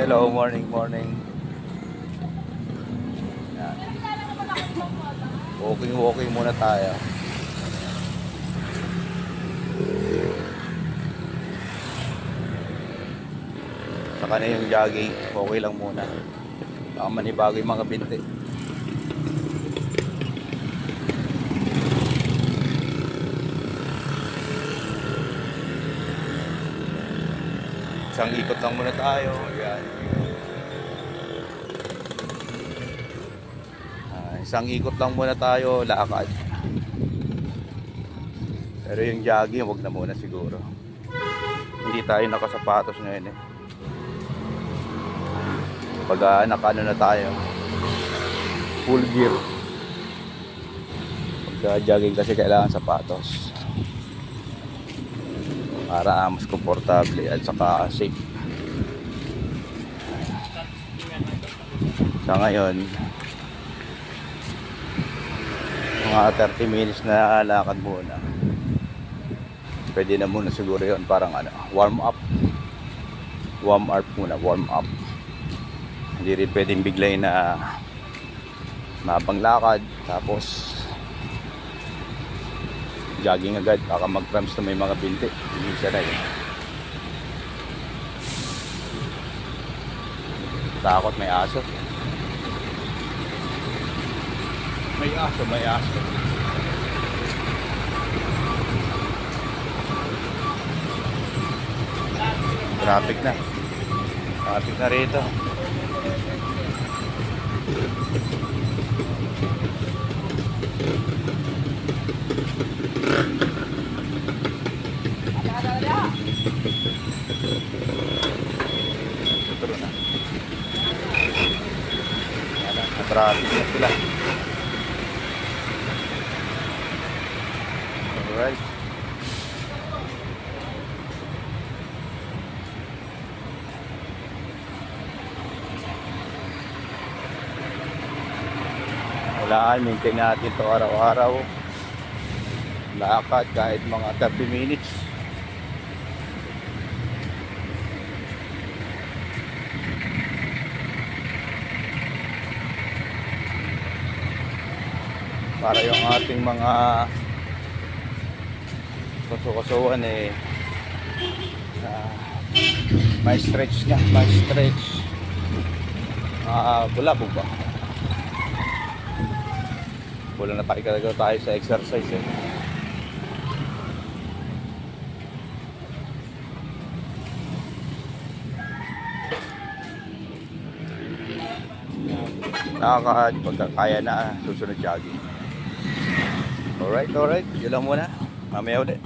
Hello, morning, morning. Walking muna tayo. Saka na yung jogging, okay lang muna. Baka manibago yung mga binti. Isang ikot lang muna tayo. Ayan. Isang ikot lang muna tayo, lakad. Pero yung jogging, wag na muna siguro. Hindi tayo nakasapatos ngayon eh. Pag nakano na tayo, full gear. Pagka jogging kasi kailangan sapatos para mas komportable at saka safe. Sa ngayon, mga 30 minutes na lakad muna. Pwede na muna siguro yun, parang warm up muna, warm up. Hindi rin pwedeng biglay na mabang lakad tapos jogging agad, baka mag-cramps na may mga binti. Hindi siya na yun. Takot, may aso. May aso. Traffic na rito. Traffic na sila. Alright. Wala, maintain natin ito araw-araw. Lakad kahit mga 30 minutes. Para yung ating mga kuso-kusuan eh may stretch niya, bulabog ba? Wala na tayo sa exercise eh. Nakakahad pagka kaya na susunod jogging. Alright, yun lang muna. Mamaya ulit.